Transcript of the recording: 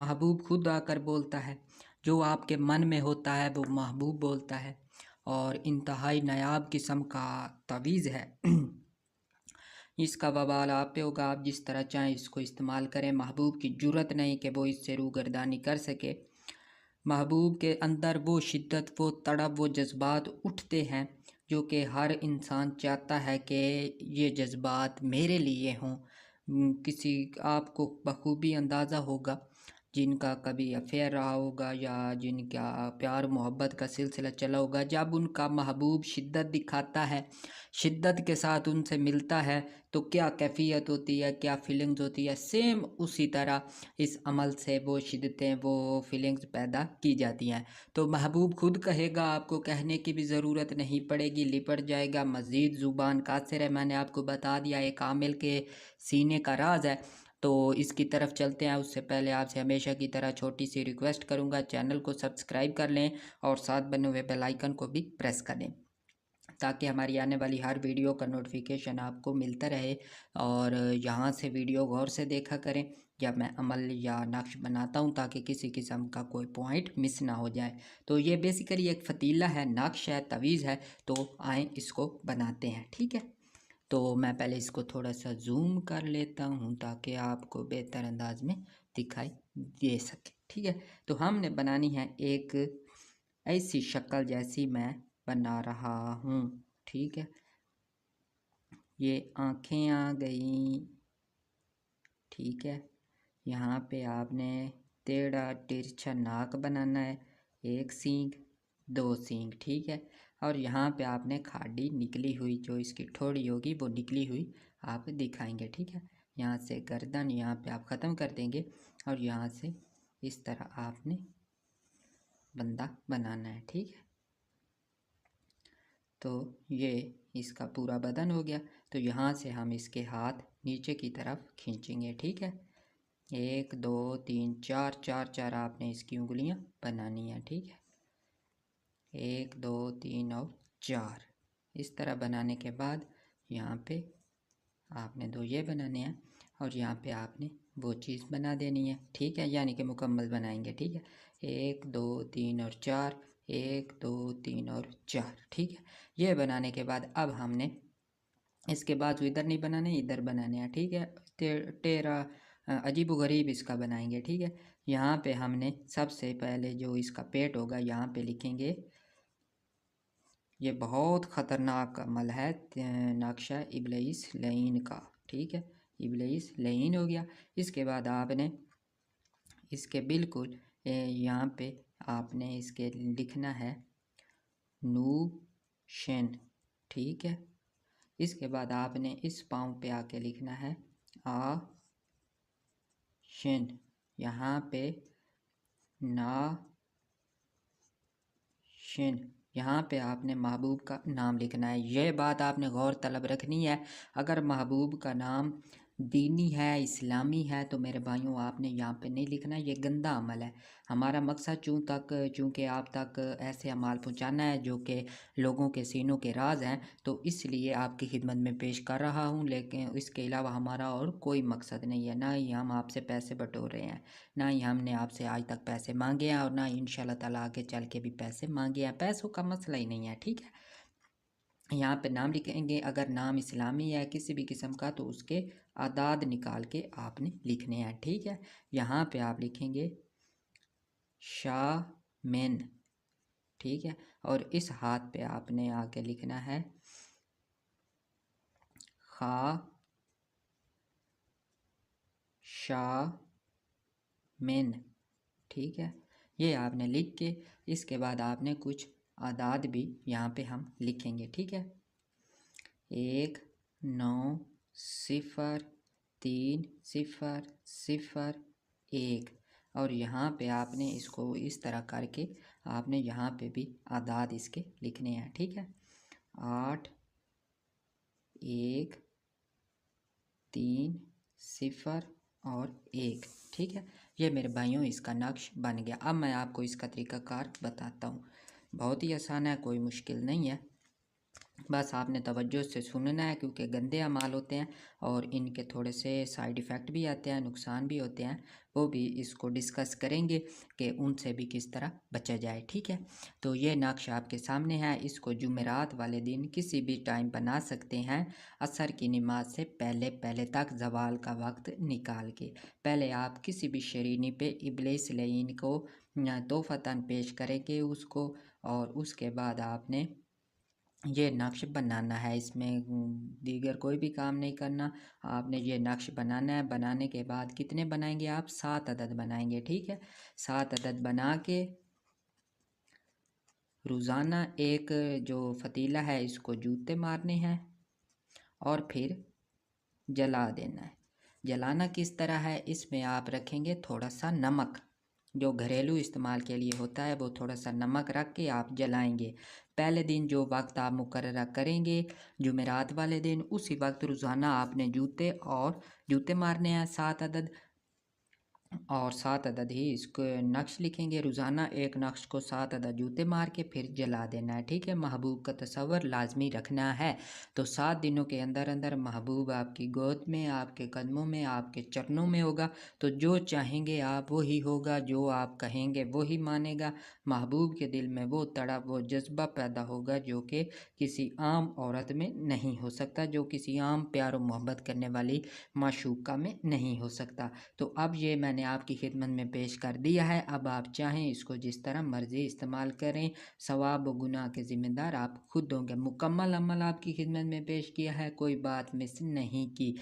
महबूब खुद आकर बोलता है। जो आपके मन में होता है वो महबूब बोलता है। और इंतहाई नायाब किस्म का तवीज़ है। इसका बवाल आप पे होगा, आप जिस तरह चाहें इसको इस्तेमाल करें। महबूब की जुर्रत नहीं कि वो इससे रूगर्दानी कर सके। महबूब के अंदर वो शिद्दत, वो तड़प, वो जज्बात उठते हैं जो कि हर इंसान चाहता है कि ये जज्बात मेरे लिए हों। किसी आपको बखूबी अंदाज़ा होगा जिनका कभी अफेयर रहा होगा या जिनका प्यार मोहब्बत का सिलसिला चला होगा, जब उनका महबूब शिद्दत दिखाता है, शिद्दत के साथ उनसे मिलता है, तो क्या कैफियत होती है, क्या फीलिंग्स होती है। सेम उसी तरह इस अमल से वो शिद्दतें, वो फीलिंग्स पैदा की जाती हैं। तो महबूब खुद कहेगा, आपको कहने की भी ज़रूरत नहीं पड़ेगी, लिपट जाएगा। मज़ीद ज़ुबान कासिर है, मैंने आपको बता दिया, एक आमिल के सीने का राज है। तो इसकी तरफ चलते हैं। उससे पहले आपसे हमेशा की तरह छोटी सी रिक्वेस्ट करूंगा, चैनल को सब्सक्राइब कर लें और साथ बने हुए बेल आइकन को भी प्रेस कर दें ताकि हमारी आने वाली हर वीडियो का नोटिफिकेशन आपको मिलता रहे। और यहाँ से वीडियो गौर से देखा करें जब मैं अमल या नक्श बनाता हूँ, ताकि किसी किस्म का कोई पॉइंट मिस ना हो जाए। तो ये बेसिकली एक फ़तीला है, नक्श है, तवीज़ है। तो आएँ इसको बनाते हैं, ठीक है। तो मैं पहले इसको थोड़ा सा जूम कर लेता हूँ ताकि आपको बेहतर अंदाज में दिखाई दे सके, ठीक है। तो हमने बनानी है एक ऐसी शक्ल जैसी मैं बना रहा हूँ, ठीक है। ये आँखें आ गई, ठीक है। यहाँ पे आपने टेढ़ा तिरछा नाक बनाना है, एक सींग, दो सींग, ठीक है। और यहाँ पे आपने खाड़ी निकली हुई, जो इसकी ठोड़ी होगी वो निकली हुई आप दिखाएंगे, ठीक है। यहाँ से गर्दन यहाँ पे आप ख़त्म कर देंगे और यहाँ से इस तरह आपने बंदा बनाना है, ठीक है। तो ये इसका पूरा बदन हो गया। तो यहाँ से हम इसके हाथ नीचे की तरफ खींचेंगे, ठीक है। एक, दो, तीन, चार, चार चार आपने इसकी उंगलियां बनानी है, ठीक है। एक, दो, तीन और चार। इस तरह बनाने के बाद यहाँ पे आपने दो ये बनाने हैं और यहाँ पे आपने वो चीज़ बना देनी है, ठीक है। यानी कि मुकम्मल बनाएंगे, ठीक है। एक, दो, तीन और चार, एक, दो, तीन और चार, ठीक है। ये बनाने के बाद अब हमने इसके बाद इधर नहीं बनाने, इधर बनाने हैं, ठीक है। टेढ़ा अजीब व गरीब इसका बनाएंगे, ठीक है। यहाँ पे हमने सबसे पहले जो इसका पेट होगा यहाँ पे लिखेंगे। ये बहुत ख़तरनाक अमल है, नक्शा इब्लीस लईन का, ठीक है। इब्लीस लईन हो गया। इसके बाद आपने इसके बिल्कुल यहाँ पे आपने इसके लिखना है नूशन, ठीक है। इसके बाद आपने इस पाँव पे आके लिखना है आ शिन, यहाँ पे ना शिन, यहाँ पे आपने महबूब का नाम लिखना है। यह बात आपने गौर तलब रखनी है, अगर महबूब का नाम दीनी है, इस्लामी है, तो मेरे भाइयों आपने यहाँ पे नहीं लिखना। ये गंदा अमल है। हमारा मकसद चूँकि आप तक ऐसे अमाल पहुँचाना है जो कि लोगों के सीनों के राज हैं, तो इसलिए आपकी खिदमत में पेश कर रहा हूँ। लेकिन इसके अलावा हमारा और कोई मकसद नहीं है, ना ही हम आपसे पैसे बटोर रहे हैं, ना ही हमने आपसे आज तक पैसे मांगे हैं और ना ही इंशाल्लाह ताला आगे चल के भी पैसे मांगे हैं। पैसों का मसला ही नहीं है, ठीक है। यहाँ पे नाम लिखेंगे, अगर नाम इस्लामी है किसी भी किस्म का तो उसके आदाद निकाल के आपने लिखने हैं, ठीक है। यहाँ पे आप लिखेंगे शामिन, ठीक है। और इस हाथ पे आपने आके लिखना है खा शामिन, ठीक है। ये आपने लिख के इसके बाद आपने कुछ आदाद भी यहाँ पे हम लिखेंगे, ठीक है। 1, 9, 0, 3, 0, 0, 1। और यहाँ पे आपने इसको इस तरह करके आपने यहाँ पे भी आदाद इसके लिखने हैं, ठीक है। 8, 1, 3, 0 और 1, ठीक है। ये मेरे भाइयों इसका नक्श बन गया। अब मैं आपको इसका तरीक़ाकार बताता हूँ। बहुत ही आसान है, कोई मुश्किल नहीं है। बस आपने तवज्जो से सुनना है, क्योंकि गंदे अमाल होते हैं और इनके थोड़े से साइड इफ़ेक्ट भी आते हैं, नुकसान भी होते हैं। वो भी इसको डिस्कस करेंगे कि उनसे भी किस तरह बचा जाए, ठीक है। तो ये नक्श आपके सामने है। इसको जुमेरात वाले दिन किसी भी टाइम बना सकते हैं, असर की नमाज से पहले पहले तक, ज़वाल का वक्त निकाल के। पहले आप किसी भी शरीनी पे इब्लिस लईन को तोहफ़तन पेश करेंगे उसको, और उसके बाद आपने ये नक्श बनाना है। इसमें दीगर कोई भी काम नहीं करना, आपने ये नक्श बनाना है। बनाने के बाद कितने बनाएंगे आप? 7 अदद बनाएंगे, ठीक है। 7 अदद बना के रोज़ाना एक जो फ़तीला है इसको जूते मारने हैं और फिर जला देना है। जलाना किस तरह है? इसमें आप रखेंगे थोड़ा सा नमक, जो घरेलू इस्तेमाल के लिए होता है, वो थोड़ा सा नमक रख के आप जलाएंगे। पहले दिन जो वक्त आप मुकर्रर करेंगे जुमेरात वाले दिन, उसी वक्त रोज़ाना आपने जूते मारने हैं 7 अदद, और 7 अदद ही इसको नक्श लिखेंगे। रोज़ाना एक नक्श को 7 अदद जूते मार के फिर जला देना है, ठीक है। महबूब का तसव्वुर लाजमी रखना है। तो 7 दिनों के अंदर अंदर महबूब आपकी गोद में, आपके कदमों में, आपके चरणों में होगा। तो जो चाहेंगे आप वही होगा, जो आप कहेंगे वही मानेगा। महबूब के दिल में वो तड़प, वो जज्बा पैदा होगा जो कि किसी आम औरत में नहीं हो सकता, जो किसी आम प्यार और मोहब्बत करने वाली माशूका में नहीं हो सकता। तो अब ये मैंने आपकी खिदमत में पेश कर दिया है। अब आप चाहें इसको जिस तरह मर्ज़ी इस्तेमाल करें, सवाब व गुनाह के ज़िम्मेदार आप खुद होंगे। मुकम्मल अमल आपकी खिदमत में पेश किया है, कोई बात मिस नहीं की।